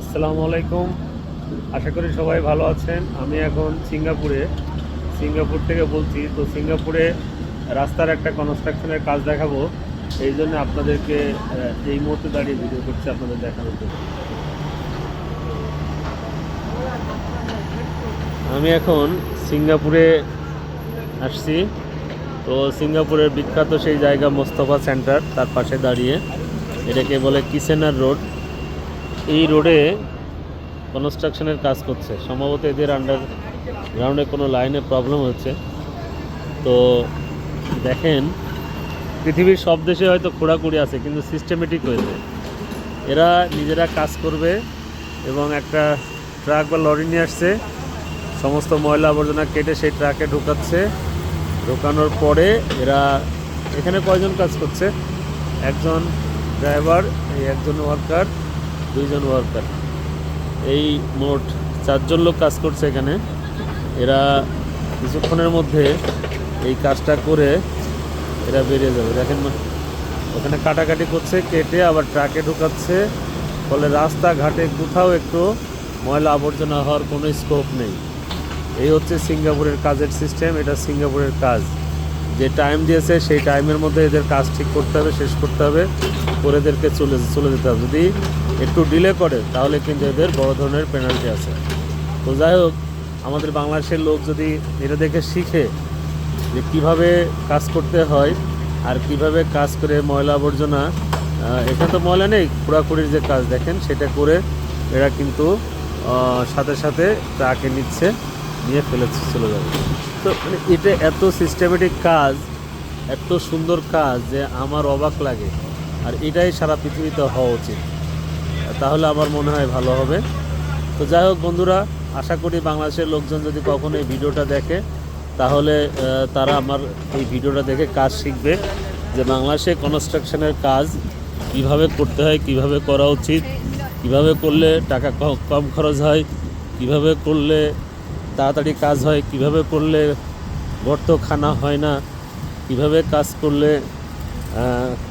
আসসালামু আলাইকুম। আশা করি সবাই ভালো আছেন। আমি এখন সিঙ্গাপুর থেকে বলছি। তো সিঙ্গাপুরে রাস্তার একটা কনস্ট্রাকশনের কাজ দেখাবো, এই জন্য আপনাদেরকে এই মুহূর্তে দাঁড়িয়ে ভিডিও করছি আপনাদের দেখানোর জন্য। আমি এখন সিঙ্গাপুরে আসছি। তো সিঙ্গাপুরের বিখ্যাত সেই জায়গা মোস্তফা সেন্টার, তার পাশে দাঁড়িয়ে। এটাকে বলে কিসেনার রোড। এই রোডে কনস্ট্রাকশনের কাজ করছে, সম্ভবত এদের আন্ডারগ্রাউন্ডে কোনো লাইনে প্রবলেম হচ্ছে। তো দেখেন, পৃথিবীর সব দেশে হয়তো খোঁড়াখুড়ি আছে, কিন্তু সিস্টেমেটিক হয়েছে। এরা নিজেরা কাজ করবে এবং একটা ট্রাক বা লরি নিয়ে আসছে, সমস্ত ময়লা আবর্জনা কেটে সেই ট্রাকে ঢোকাচ্ছে। ঢোকানোর পরে এরা এখানে কয়জন কাজ করছে? একজন ড্রাইভার, একজন ওয়ার্কার, দুইজন ওয়ার্কার, এই মোট 4জন লোক কাজ করছে এখানে। এরা কিছুক্ষণের মধ্যে এই কাজটা করে এরা বেরিয়ে যাবে। দেখেন, ওখানে কাটাকাটি করছে, কেটে আবার ট্রাকে ঢুকাচ্ছে। ফলে রাস্তাঘাটে কোথাও একটু ময়লা আবর্জনা হওয়ার কোনো স্কোপ নেই। এই হচ্ছে সিঙ্গাপুরের কাজের সিস্টেম। এটা সিঙ্গাপুরের কাজ। যে টাইম দিয়েছে সেই টাইমের মধ্যে এদের কাজ ঠিক করতে হবে, শেষ করতে হবে, করে এদেরকে চলে যেতে হবে। যদি একটু ডিলে করে তাহলে কিন্তু এদের বড় ধরনের পেনাল্টি আছে। তো যাই হোক, আমাদের বাংলাদেশের লোক যদি এটা দেখে শিখে যে কীভাবে কাজ করতে হয় আর কিভাবে কাজ করে ময়লা আবর্জনা, এখানে তো ময়লা নেই, খোঁড়াখুড়ির যে কাজ দেখেন সেটা করে এরা কিন্তু সাথে সাথে ট্রাকে নিচ্ছে, নিয়ে ফেলে চলে যাবে। তো মানে এটা এত সিস্টেমেটিক কাজ, এত সুন্দর কাজ যে আমার অবাক লাগে। আর এটাই সারা পৃথিবীতে হওয়া উচিত, তাহলে আমার মনে হয় ভালো হবে। তো যাই হোক বন্ধুরা, আশা করি বাংলাদেশের লোকজন যদি কখনো এই ভিডিওটা দেখে তাহলে তারা আমার এই ভিডিওটা দেখে কাজ শিখবে, যে বাংলাদেশে কনস্ট্রাকশনের কাজ কিভাবে করতে হয়, কিভাবে করা উচিত, কিভাবে করলে টাকা কম খরচ হয়, কিভাবে করলে তাড়াতাড়ি কাজ হয়, কিভাবে করলে গর্ত খানা হয় না, কিভাবে কাজ করলে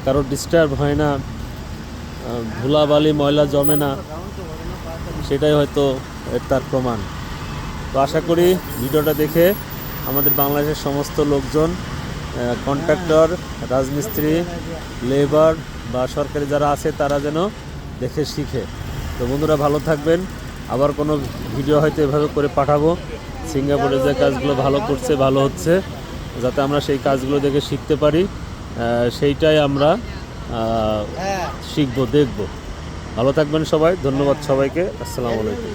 কারো ডিস্টার্ব হয় না, ধুলাবালি ময়লা জমে না, সেটাই হয়তো তার প্রমাণ। তো আশা করি ভিডিওটা দেখে আমাদের বাংলাদেশের সমস্ত লোকজন, কন্ট্রাক্টর, রাজমিস্ত্রি, লেবার বা সরকারি যারা আছে তারা যেন দেখে শিখে। তো বন্ধুরা ভালো থাকবেন। আবার কোনো ভিডিও হয়তো এভাবে করে পাঠাবো। সিঙ্গাপুরে যে কাজগুলো ভালো করছে, ভালো হচ্ছে, যাতে আমরা সেই কাজগুলো দেখে শিখতে পারি, সেইটাই আমরা শিখবো, দেখব। ভালো থাকবেন সবাই। ধন্যবাদ সবাইকে। আসসালামু আলাইকুম।